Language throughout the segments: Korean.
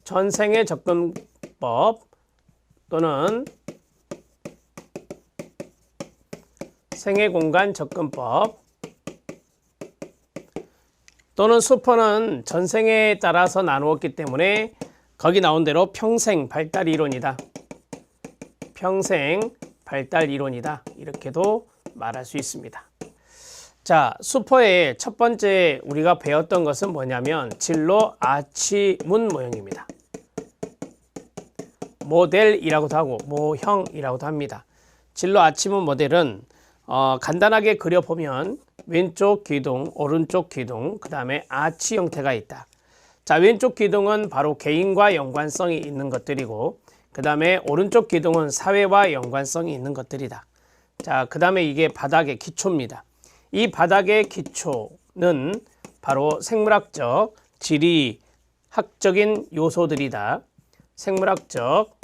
전생애 접근법 또는 생애공간 접근법 또는 수퍼는 전생에 따라서 나누었기 때문에 거기 나온 대로 평생 발달 이론이다. 평생 발달 이론이다. 이렇게도 말할 수 있습니다. 자, 수퍼의 첫 번째 우리가 배웠던 것은 뭐냐면 진로 아치문 모형입니다. 모델이라고도 하고 모형이라고도 합니다. 진로 아치문 모델은 간단하게 그려보면 왼쪽 기둥, 오른쪽 기둥, 그 다음에 아치 형태가 있다. 자, 왼쪽 기둥은 바로 개인과 연관성이 있는 것들이고 그 다음에 오른쪽 기둥은 사회와 연관성이 있는 것들이다. 자, 그 다음에 이게 바닥의 기초입니다. 이 바닥의 기초는 바로 생물학적, 지리학적인 요소들이다. 생물학적,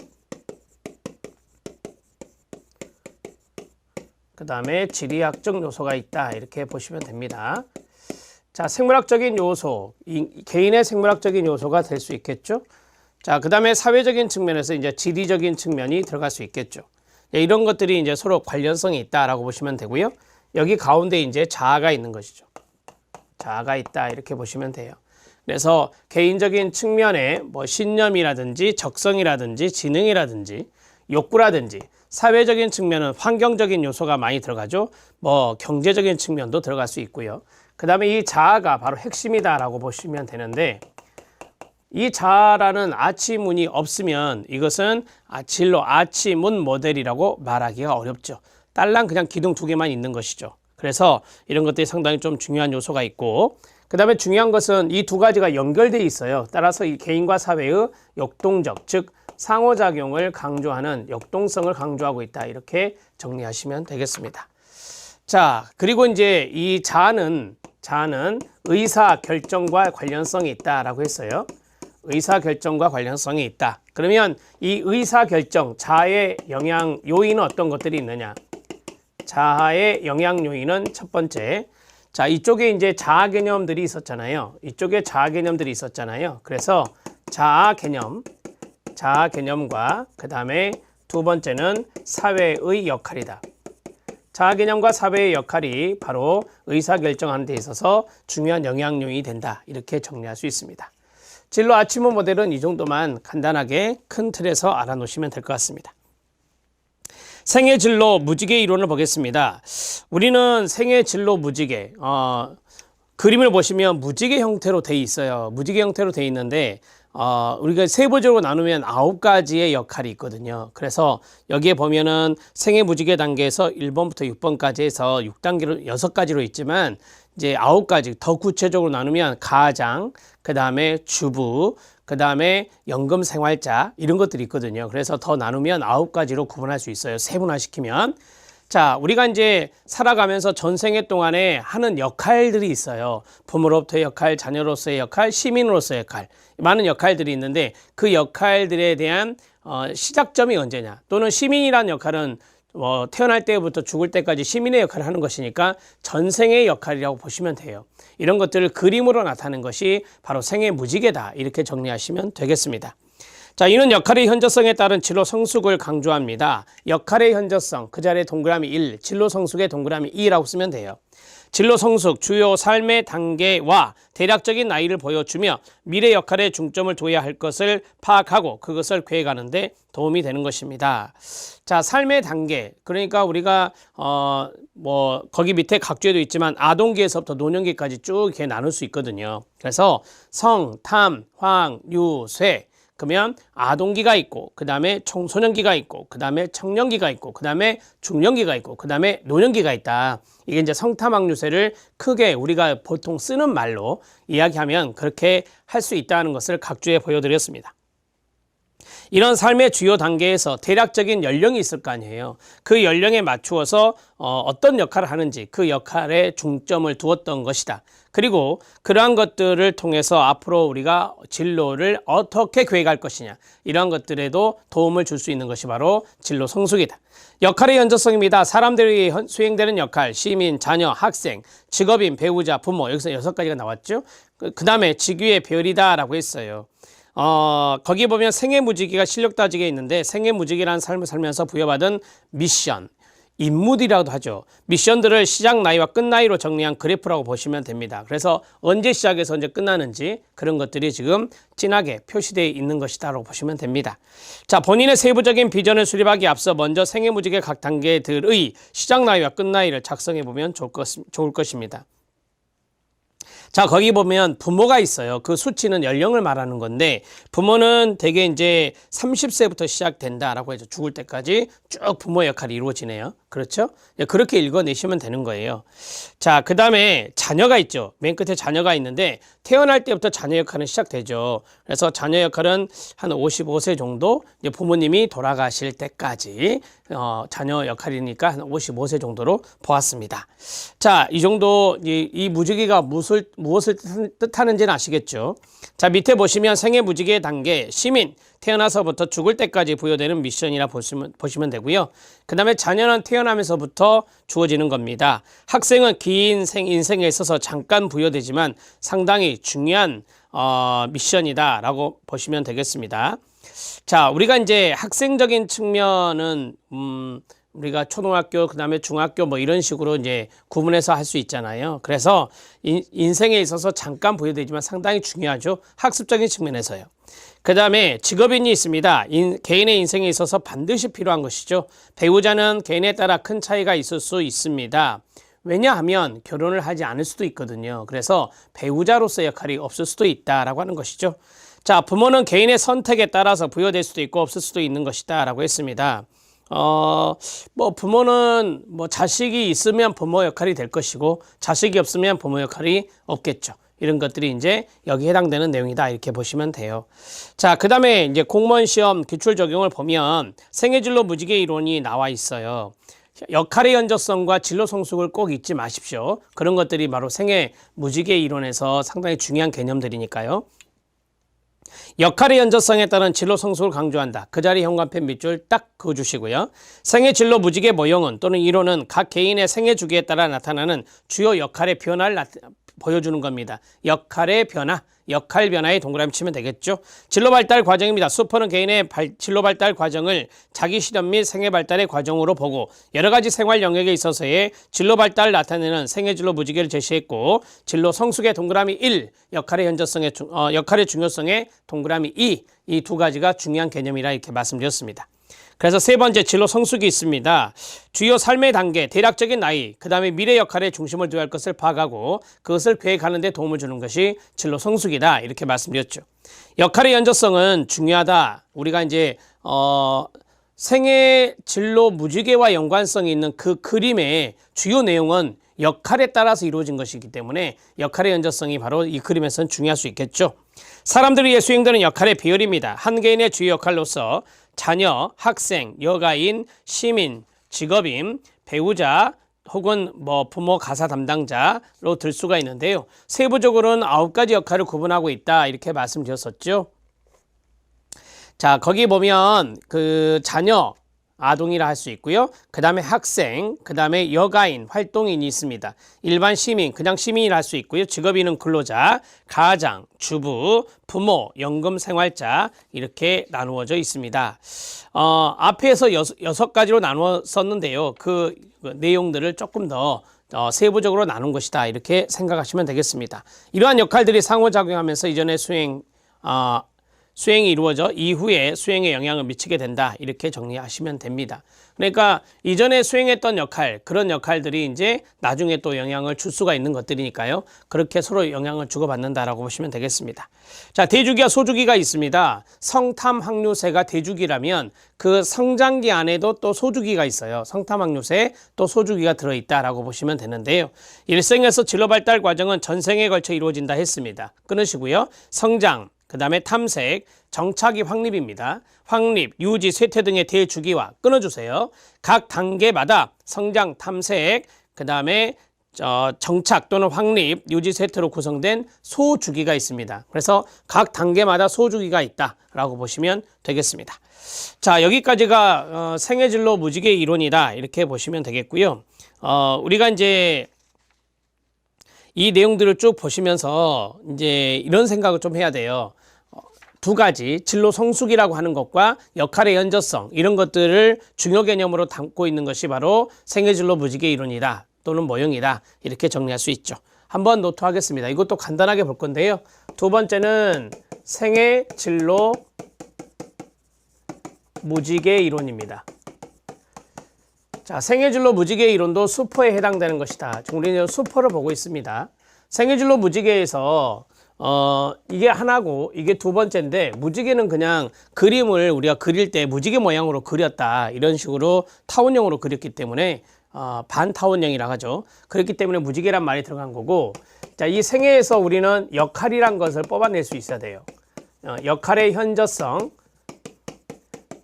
그 다음에 지리학적 요소가 있다. 이렇게 보시면 됩니다. 자, 생물학적인 요소, 개인의 생물학적인 요소가 될 수 있겠죠. 자, 그 다음에 사회적인 측면에서 이제 지리적인 측면이 들어갈 수 있겠죠. 이런 것들이 이제 서로 관련성이 있다라고 보시면 되고요. 여기 가운데 이제 자아가 있는 것이죠. 자아가 있다. 이렇게 보시면 돼요. 그래서 개인적인 측면에 뭐 신념이라든지 적성이라든지 지능이라든지 욕구라든지 사회적인 측면은 환경적인 요소가 많이 들어가죠. 뭐 경제적인 측면도 들어갈 수 있고요. 그 다음에 이 자아가 바로 핵심이다라고 보시면 되는데 이 자아라는 아치문이 없으면 이것은 진로 아치문 모델이라고 말하기가 어렵죠. 딸랑 그냥 기둥 두 개만 있는 것이죠. 그래서 이런 것들이 상당히 좀 중요한 요소가 있고 그 다음에 중요한 것은 이 두 가지가 연결되어 있어요. 따라서 이 개인과 사회의 역동적, 즉 상호작용을 강조하는 역동성을 강조하고 있다. 이렇게 정리하시면 되겠습니다. 자, 그리고 이제 이 자아는 의사 결정과 관련성이 있다라고 했어요. 의사 결정과 관련성이 있다. 그러면 이 의사 결정, 자아의 영향 요인은 어떤 것들이 있느냐? 자아의 영향 요인은 첫 번째. 자, 이쪽에 이제 자아 개념들이 있었잖아요. 이쪽에 자아 개념들이 있었잖아요. 그래서 자아 개념과 그 다음에 두 번째는 사회의 역할이다. 자아 개념과 사회의 역할이 바로 의사결정하는 데 있어서 중요한 영향 요인이 된다. 이렇게 정리할 수 있습니다. 진로 아치문 모델은 이 정도만 간단하게 큰 틀에서 알아놓으시면 될 것 같습니다. 생애 진로 무지개 이론을 보겠습니다. 우리는 생애 진로 무지개 그림을 보시면 무지개 형태로 돼 있어요. 무지개 형태로 돼 있는데 우리가 세부적으로 나누면 9가지의 역할이 있거든요. 그래서 여기에 보면은 생애 무지개 단계에서 1번부터 6번까지 해서 6단계로 6가지로 있지만 이제 9가지 더 구체적으로 나누면 가장, 그 다음에 주부, 그 다음에 연금 생활자 이런 것들이 있거든요. 그래서 더 나누면 9가지로 구분할 수 있어요. 세분화시키면. 자, 우리가 이제 살아가면서 전생애 동안에 하는 역할들이 있어요. 부모로부터의 역할, 자녀로서의 역할, 시민으로서의 역할. 많은 역할들이 있는데 그 역할들에 대한 시작점이 언제냐. 또는 시민이라는 역할은 태어날 때부터 죽을 때까지 시민의 역할을 하는 것이니까 전생의 역할이라고 보시면 돼요. 이런 것들을 그림으로 나타내는 것이 바로 생애 무지개다. 이렇게 정리하시면 되겠습니다. 자, 이는 역할의 현저성에 따른 진로 성숙을 강조합니다. 역할의 현저성, 그 자리에 동그라미 1, 진로 성숙에 동그라미 2라고 쓰면 돼요. 진로 성숙, 주요 삶의 단계와 대략적인 나이를 보여주며 미래 역할에 중점을 둬야 할 것을 파악하고 그것을 계획하는 데 도움이 되는 것입니다. 자, 삶의 단계, 그러니까 우리가 거기 밑에 각주에도 있지만 아동기에서부터 노년기까지 쭉 이렇게 나눌 수 있거든요. 그래서 성, 탐, 황, 유, 쇠, 그러면 아동기가 있고 그 다음에 청소년기가 있고 그 다음에 청년기가 있고 그 다음에 중년기가 있고 그 다음에 노년기가 있다. 이게 이제 성탐학유세를 크게 우리가 보통 쓰는 말로 이야기하면 그렇게 할 수 있다는 것을 각주에 보여드렸습니다. 이런 삶의 주요 단계에서 대략적인 연령이 있을 거 아니에요. 그 연령에 맞추어서 어떤 역할을 하는지 그 역할에 중점을 두었던 것이다. 그리고 그러한 것들을 통해서 앞으로 우리가 진로를 어떻게 계획할 것이냐, 이러한 것들에도 도움을 줄 수 있는 것이 바로 진로 성숙이다. 역할의 현저성입니다. 사람들이 수행되는 역할, 시민, 자녀, 학생, 직업인, 배우자, 부모, 여기서 6가지가 나왔죠. 그 다음에 직위의 별이다 라고 했어요. 거기 보면 생애무지개가 실력 따지게 있는데 생애무지개라는 삶을 살면서 부여받은 미션, 임무들이라고도 하죠. 미션들을 시작 나이와 끝 나이로 정리한 그래프라고 보시면 됩니다. 그래서 언제 시작해서 언제 끝나는지 그런 것들이 지금 진하게 표시되어 있는 것이다라고 보시면 됩니다. 자, 본인의 세부적인 비전을 수립하기 앞서 먼저 생애무지개 각 단계들의 시작 나이와 끝 나이를 작성해 보면 좋을 것입니다. 자, 거기 보면 부모가 있어요. 그 수치는 연령을 말하는 건데 부모는 대개 이제 30세부터 시작된다라고 해서 죽을 때까지 쭉 부모 역할이 이루어지네요. 그렇죠? 그렇게 읽어내시면 되는 거예요. 자, 그 다음에 자녀가 있죠. 맨 끝에 자녀가 있는데 태어날 때부터 자녀 역할은 시작되죠. 그래서 자녀 역할은 한 55세 정도 이제 부모님이 돌아가실 때까지 자녀 역할이니까 한 55세 정도로 보았습니다. 자, 이 정도 이 무지개가 무엇을 뜻하는지는 아시겠죠? 자, 밑에 보시면 생애 무지개 단계 시민 태어나서부터 죽을 때까지 부여되는 미션이라 보시면 되고요. 그 다음에 자녀는 태어나면서부터 주어지는 겁니다. 학생은 긴 인생에 있어서 잠깐 부여되지만 상당히 중요한 미션이다라고 보시면 되겠습니다. 자, 우리가 이제 학생적인 측면은 우리가 초등학교, 그 다음에 중학교 뭐 이런 식으로 이제 구분해서 할 수 있잖아요. 그래서 인생에 있어서 잠깐 부여되지만 상당히 중요하죠. 학습적인 측면에서요. 그 다음에 직업인이 있습니다. 개인의 인생에 있어서 반드시 필요한 것이죠. 배우자는 개인에 따라 큰 차이가 있을 수 있습니다. 왜냐하면 결혼을 하지 않을 수도 있거든요. 그래서 배우자로서의 역할이 없을 수도 있다라고 하는 것이죠. 자, 부모는 개인의 선택에 따라서 부여될 수도 있고 없을 수도 있는 것이다 라고 했습니다. 부모는 자식이 있으면 부모 역할이 될 것이고 자식이 없으면 부모 역할이 없겠죠. 이런 것들이 이제 여기 해당되는 내용이다 이렇게 보시면 돼요. 자, 그 다음에 이제 공무원 시험 기출 적용을 보면 생애진로 무지개 이론이 나와 있어요. 역할의 연저성과 진로 성숙을 꼭 잊지 마십시오. 그런 것들이 바로 생애 무지개 이론에서 상당히 중요한 개념들이니까요. 역할의 연저성에 따른 진로 성숙을 강조한다. 그 자리 현관펜 밑줄 딱 그어주시고요. 생애 진로 무지개 모형은 또는 이론은 각 개인의 생애 주기에 따라 나타나는 주요 역할의 변화를 보여주는 겁니다. 역할의 변화, 역할 변화에 동그라미 치면 되겠죠. 진로 발달 과정입니다. 수포는 개인의 진로 발달 과정을 자기 실현 및 생애 발달의 과정으로 보고 여러 가지 생활 영역에 있어서의 진로 발달을 나타내는 생애 진로 무지개를 제시했고 진로 성숙의 동그라미 1, 역할의 현저성의 역할의 중요성의 동그라미 2, 이 두 가지가 중요한 개념이라 이렇게 말씀드렸습니다. 그래서 세 번째 진로 성숙이 있습니다. 주요 삶의 단계, 대략적인 나이, 그 다음에 미래 역할에 중심을 두어야 할 것을 파악하고 그것을 계획하는 데 도움을 주는 것이 진로 성숙이다 이렇게 말씀드렸죠. 역할의 연저성은 중요하다. 우리가 이제 생애 진로 무지개와 연관성이 있는 그 그림의 주요 내용은 역할에 따라서 이루어진 것이기 때문에 역할의 연저성이 바로 이 그림에서는 중요할 수 있겠죠. 사람들에 의해 수행되는 역할의 비율입니다. 한 개인의 주요 역할로서 자녀, 학생, 여가인, 시민, 직업인, 배우자 혹은 부모 가사 담당자로 들 수가 있는데요. 세부적으로는 9가지 역할을 구분하고 있다 이렇게 말씀드렸었죠. 자, 거기 보면 그 자녀, 아동이라 할 수 있고요. 그 다음에 학생, 그 다음에 여가인, 활동인이 있습니다. 일반 시민, 그냥 시민이라 할 수 있고요. 직업인은 근로자, 가장, 주부, 부모, 연금 생활자 이렇게 나누어져 있습니다. 앞에서 6가지로 나누었었는데요. 그 내용들을 조금 더 세부적으로 나눈 것이다 이렇게 생각하시면 되겠습니다. 이러한 역할들이 상호작용하면서 이전의 수행이 이루어져 이후에 수행에 영향을 미치게 된다 이렇게 정리하시면 됩니다. 그러니까 이전에 수행했던 역할, 그런 역할들이 이제 나중에 또 영향을 줄 수가 있는 것들이니까요. 그렇게 서로 영향을 주고받는다라고 보시면 되겠습니다. 자, 대주기와 소주기가 있습니다. 성탐학류세가 대주기라면 그 성장기 안에도 또 소주기가 있어요. 성탐학류세 또 소주기가 들어있다라고 보시면 되는데요. 일생에서 진로 발달 과정은 전생에 걸쳐 이루어진다 했습니다. 끊으시고요. 성장, 그 다음에 탐색, 정착이 확립입니다. 확립, 유지, 쇠퇴 등의 대주기와 끊어주세요. 각 단계마다 성장, 탐색, 그 다음에 정착 또는 확립, 유지, 쇠퇴로 구성된 소주기가 있습니다. 그래서 각 단계마다 소주기가 있다라고 보시면 되겠습니다. 자, 여기까지가 생애진로 무지개 이론이다 이렇게 보시면 되겠고요. 우리가 이제 이 내용들을 쭉 보시면서 이제 이런 생각을 좀 해야 돼요. 두 가지 진로 성숙이라고 하는 것과 역할의 현저성 이런 것들을 중요 개념으로 담고 있는 것이 바로 생애진로 무지개 이론이다 또는 모형이다 이렇게 정리할 수 있죠. 한번 노트하겠습니다. 이것도 간단하게 볼 건데요. 두 번째는 생애진로 무지개 이론입니다. 자, 생애진로 무지개 이론도 수포에 해당되는 것이다. 우리는 수포를 보고 있습니다. 생애진로 무지개에서 이게 하나고 이게 두 번째인데 무지개는 그냥 그림을 우리가 그릴 때 무지개 모양으로 그렸다 이런 식으로 타원형으로 그렸기 때문에 반타원형이라고 하죠. 그렇기 때문에 무지개란 말이 들어간 거고, 자, 이 생애에서 우리는 역할이란 것을 뽑아낼 수 있어야 돼요. 역할의 현저성,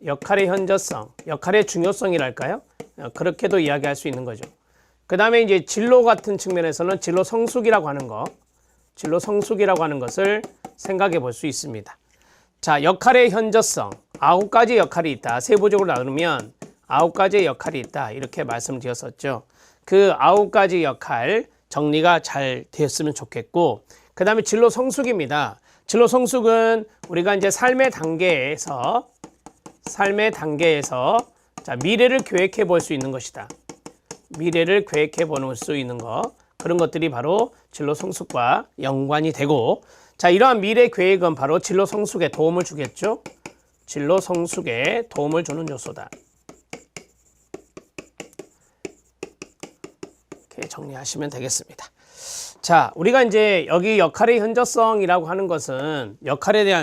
역할의 중요성이랄까요? 그렇게도 이야기할 수 있는 거죠. 그 다음에 이제 진로 같은 측면에서는 진로 성숙이라고 하는 거, 진로 성숙이라고 하는 것을 생각해 볼 수 있습니다. 자, 역할의 현저성, 9가지 역할이 있다. 세부적으로 나누면 9가지의 역할이 있다. 이렇게 말씀드렸었죠. 그 9가지 역할 정리가 잘 되었으면 좋겠고, 그 다음에 진로 성숙입니다. 진로 성숙은 우리가 이제 삶의 단계에서 자, 미래를 계획해 볼 수 있는 것이다. 미래를 계획해 볼 수 있는 것, 그런 것들이 바로 진로 성숙과 연관이 되고, 자, 이러한 미래 계획은 바로 진로 성숙에 도움을 주겠죠. 진로 성숙에 도움을 주는 요소다. 이렇게 정리하시면 되겠습니다. 자, 우리가 이제 여기 역할의 현저성이라고 하는 것은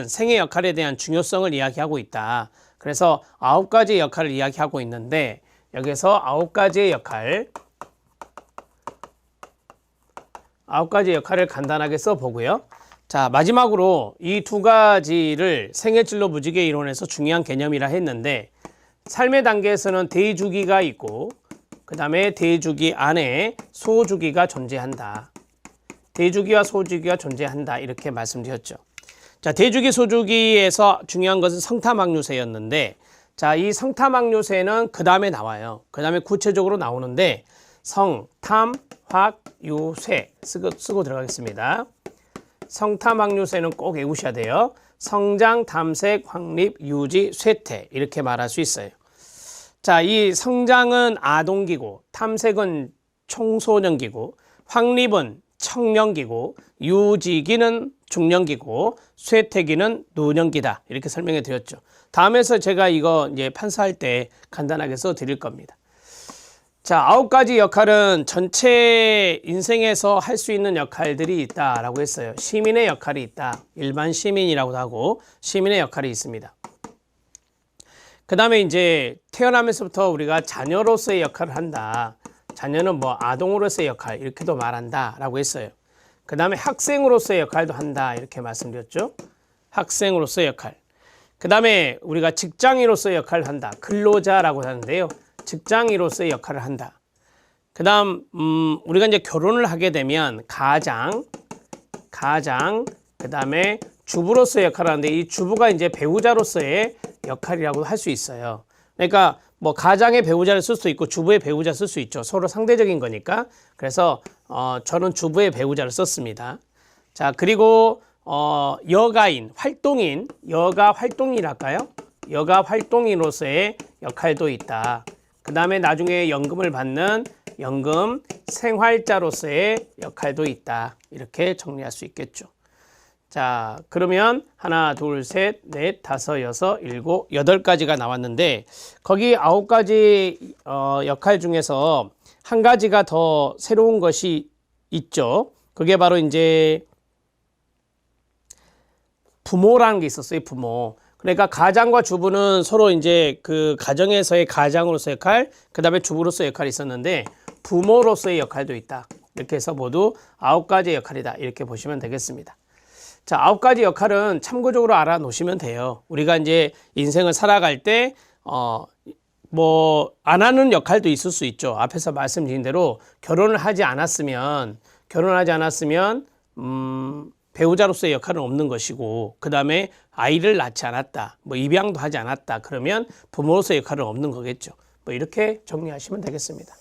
생애 역할에 대한 중요성을 이야기하고 있다. 그래서 9가지 역할을 이야기하고 있는데, 여기서 9가지의 역할을 간단하게 써보고요. 자, 마지막으로 이 두 가지를 생애진로 무지개 이론에서 중요한 개념이라 했는데, 삶의 단계에서는 대주기가 있고 그 다음에 대주기 안에 소주기가 존재한다. 대주기와 소주기가 존재한다. 이렇게 말씀드렸죠. 자, 대주기 소주기에서 중요한 것은 성탐학류세였는데, 자, 이 성탐학류세는 그 다음에 나와요. 그 다음에 구체적으로 나오는데, 성탐학유세 쓰고 들어가겠습니다. 성탐학유세는 꼭 외우셔야 돼요. 성장, 탐색, 확립, 유지, 쇠퇴 이렇게 말할 수 있어요. 자, 이 성장은 아동기고, 탐색은 청소년기고, 확립은 청년기고, 유지기는 중년기고, 쇠퇴기는 노년기다. 이렇게 설명해 드렸죠. 다음에서 제가 이거 이제 판사할 때 간단하게 써 드릴 겁니다. 자, 9가지 역할은 전체 인생에서 할 수 있는 역할들이 있다라고 했어요. 시민의 역할이 있다. 일반 시민이라고도 하고 시민의 역할이 있습니다. 그 다음에 이제 태어나면서부터 우리가 자녀로서의 역할을 한다. 자녀는 뭐 아동으로서의 역할 이렇게도 말한다라고 했어요. 그 다음에 학생으로서의 역할도 한다. 이렇게 말씀드렸죠. 학생으로서의 역할. 그 다음에 우리가 직장인으로서의 역할을 한다. 근로자라고 하는데요. 직장인으로서의 역할을 한다. 그 다음 우리가 이제 결혼을 하게 되면 가장 그 다음에 주부로서의 역할을 하는데, 이 주부가 이제 배우자로서의 역할이라고 할 수 있어요. 그러니까 뭐 가장의 배우자를 쓸 수 있고 주부의 배우자 쓸 수 있죠. 서로 상대적인 거니까. 그래서 저는 주부의 배우자를 썼습니다. 자, 그리고 여가인, 활동인, 여가 활동이랄까요? 여가 활동인으로서의 역할도 있다. 그 다음에 나중에 연금을 받는 연금 생활자로서의 역할도 있다. 이렇게 정리할 수 있겠죠. 자, 그러면 하나, 둘, 셋, 넷, 다섯, 여섯, 일곱, 8가지가 나왔는데, 거기 9가지 역할 중에서 한 가지가 더 새로운 것이 있죠. 그게 바로 이제 부모라는 게 있었어요. 부모. 그러니까 가장과 주부는 서로 이제 그 가정에서의 가장으로서의 역할, 그 다음에 주부로서의 역할이 있었는데, 부모로서의 역할도 있다. 이렇게 해서 모두 9가지의 역할이다. 이렇게 보시면 되겠습니다. 자, 9가지 역할은 참고적으로 알아 놓으시면 돼요. 우리가 이제 인생을 살아갈 때, 안 하는 역할도 있을 수 있죠. 앞에서 말씀드린 대로 결혼을 하지 않았으면, 배우자로서의 역할은 없는 것이고, 그 다음에 아이를 낳지 않았다, 입양도 하지 않았다, 그러면 부모로서의 역할은 없는 거겠죠. 이렇게 정리하시면 되겠습니다.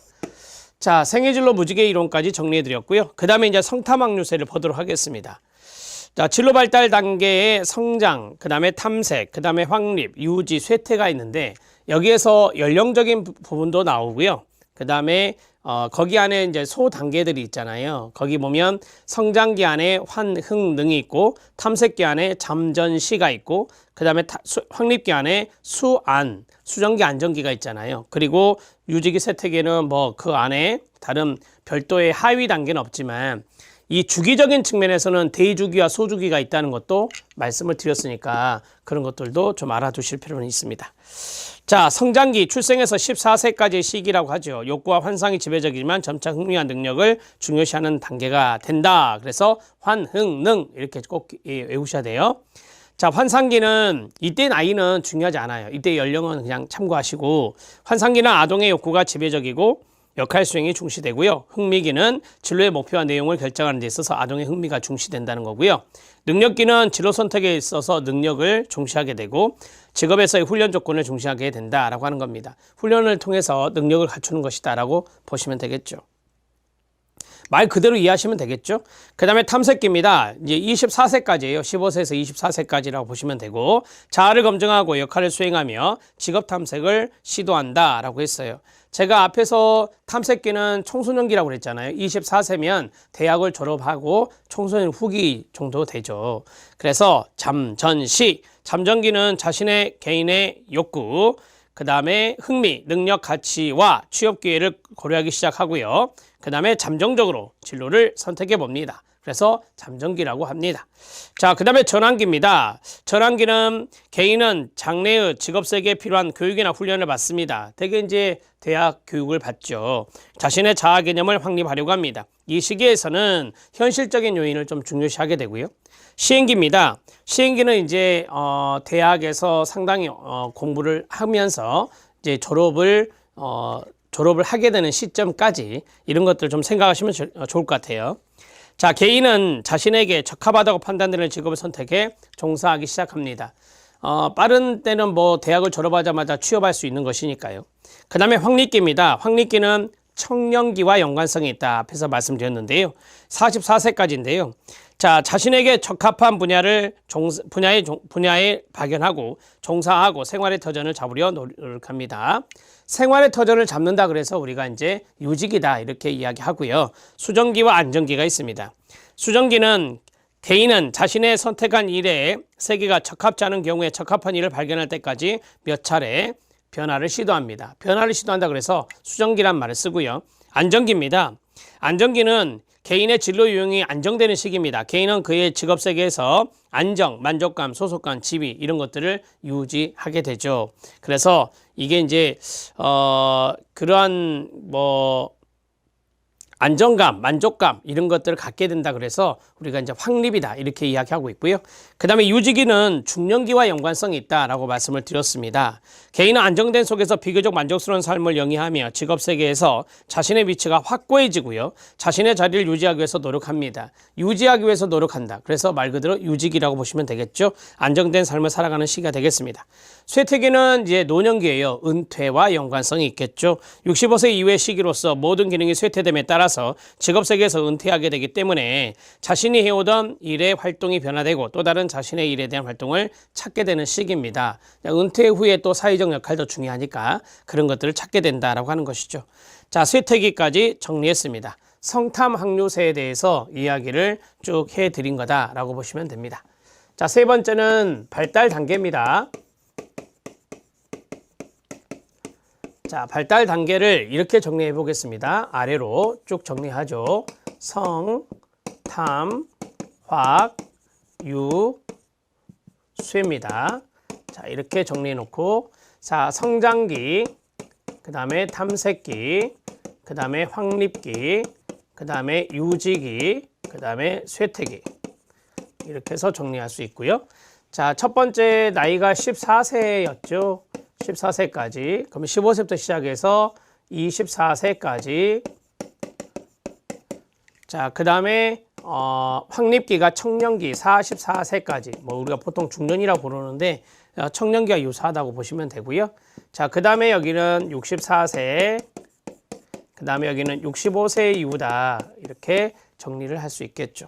자, 생애진로 무지개 이론까지 정리해 드렸고요. 그 다음에 이제 성탐학유세를 보도록 하겠습니다. 자, 진로 발달 단계의 성장, 그 다음에 탐색, 그 다음에 확립, 유지, 쇠퇴가 있는데 여기에서 연령적인 부분도 나오고요. 그 다음에 거기 안에 이제 소 단계들이 있잖아요. 거기 보면 성장기 안에 환흥능이 있고 탐색기 안에 잠전시가 있고 그 다음에 확립기 안에 수정기 안정기가 있잖아요. 그리고 유지기 쇠퇴기는 뭐 그 안에 다른 별도의 하위 단계는 없지만 이 주기적인 측면에서는 대주기와 소주기가 있다는 것도 말씀을 드렸으니까 그런 것들도 좀 알아두실 필요는 있습니다. 자, 성장기, 출생에서 14세까지의 시기라고 하죠. 욕구와 환상이 지배적이지만 점차 흥미와 능력을 중요시하는 단계가 된다. 그래서 환흥능 이렇게 꼭 외우셔야 돼요. 자, 환상기는 이때 나이는 중요하지 않아요. 이때 연령은 그냥 참고하시고 환상기는 아동의 욕구가 지배적이고 역할 수행이 중시되고요. 흥미기는 진로의 목표와 내용을 결정하는 데 있어서 아동의 흥미가 중시된다는 거고요. 능력기는 진로 선택에 있어서 능력을 중시하게 되고 직업에서의 훈련 조건을 중시하게 된다라고 하는 겁니다. 훈련을 통해서 능력을 갖추는 것이다라고 보시면 되겠죠. 말 그대로 이해하시면 되겠죠. 그 다음에 탐색기입니다. 이제 24세까지예요. 15세에서 24세까지라고 보시면 되고 자아를 검증하고 역할을 수행하며 직업 탐색을 시도한다라고 했어요. 제가 앞에서 탐색기는 청소년기라고 그랬잖아요. 24세면 대학을 졸업하고 청소년 후기 정도 되죠. 그래서 잠전시, 잠전기는 자신의 개인의 욕구, 그 다음에 흥미, 능력, 가치와 취업 기회를 고려하기 시작하고요. 그 다음에 잠정적으로 진로를 선택해 봅니다. 그래서 잠정기라고 합니다. 자, 그 다음에 전환기입니다. 전환기는 개인은 장래의 직업 세계에 필요한 교육이나 훈련을 받습니다. 대개 이제 대학 교육을 받죠. 자신의 자아 개념을 확립하려고 합니다. 이 시기에서는 현실적인 요인을 좀 중요시하게 되고요. 시행기입니다. 시행기는 이제 대학에서 상당히 공부를 하면서 이제 졸업을 하게 되는 시점까지 이런 것들 좀 생각하시면 좋을 것 같아요. 자, 개인은 자신에게 적합하다고 판단되는 직업을 선택해 종사하기 시작합니다. 빠른 때는 뭐 대학을 졸업하자마자 취업할 수 있는 것이니까요. 그 다음에 확립기입니다. 확립기는 청년기와 연관성이 있다. 앞에서 말씀드렸는데요. 44세까지인데요. 자, 자신에게 적합한 분야에 발견하고 종사하고 생활의 터전을 잡으려 노력합니다. 생활의 터전을 잡는다 그래서 우리가 이제 유직이다 이렇게 이야기하고요. 수정기와 안정기가 있습니다. 수정기는 개인은 자신의 선택한 일에 세계가 적합지 않은 경우에 적합한 일을 발견할 때까지 몇 차례 변화를 시도합니다. 변화를 시도한다 그래서 수정기란 말을 쓰고요. 안정기입니다. 안정기는 개인의 진로 유형이 안정되는 시기입니다. 개인은 그의 직업 세계에서 안정, 만족감, 소속감, 지위 이런 것들을 유지하게 되죠. 그래서 이게 이제 그러한 안정감, 만족감 이런 것들을 갖게 된다 그래서 우리가 이제 확립이다 이렇게 이야기하고 있고요. 그 다음에 유지기는 중년기와 연관성이 있다라고 말씀을 드렸습니다. 개인은 안정된 속에서 비교적 만족스러운 삶을 영위하며 직업 세계에서 자신의 위치가 확고해지고요. 자신의 자리를 유지하기 위해서 노력합니다. 유지하기 위해서 노력한다. 그래서 말 그대로 유지기라고 보시면 되겠죠. 안정된 삶을 살아가는 시기가 되겠습니다. 쇠퇴기는 이제 노년기예요. 은퇴와 연관성이 있겠죠. 65세 이후의 시기로서 모든 기능이 쇠퇴됨에 따라서 직업 세계에서 은퇴하게 되기 때문에 자신이 해오던 일의 활동이 변화되고 또 다른 자신의 일에 대한 활동을 찾게 되는 시기입니다. 은퇴 후에 또 사회적 역할도 중요하니까 그런 것들을 찾게 된다라고 하는 것이죠. 자, 쇠퇴기까지 정리했습니다. 성탐 확류세에 대해서 이야기를 쭉 해드린 거다라고 보시면 됩니다. 자, 세 번째는 발달 단계입니다. 자, 발달 단계를 이렇게 정리해 보겠습니다. 아래로 쭉 정리하죠. 성, 탐, 확, 유, 쇠입니다. 자, 이렇게 정리해 놓고, 자, 성장기, 그 다음에 탐색기, 그 다음에 확립기, 그 다음에 유지기, 그 다음에 쇠퇴기. 이렇게 해서 정리할 수 있고요. 자, 첫 번째 나이가 14세였죠. 14세까지. 그러면 15세부터 시작해서 24세까지. 자, 그 다음에 확립기가 청년기 44세까지. 뭐 우리가 보통 중년이라고 부르는데 청년기와 유사하다고 보시면 되고요. 자, 그 다음에 여기는 64세. 그 다음에 여기는 65세 이후다. 이렇게 정리를 할 수 있겠죠.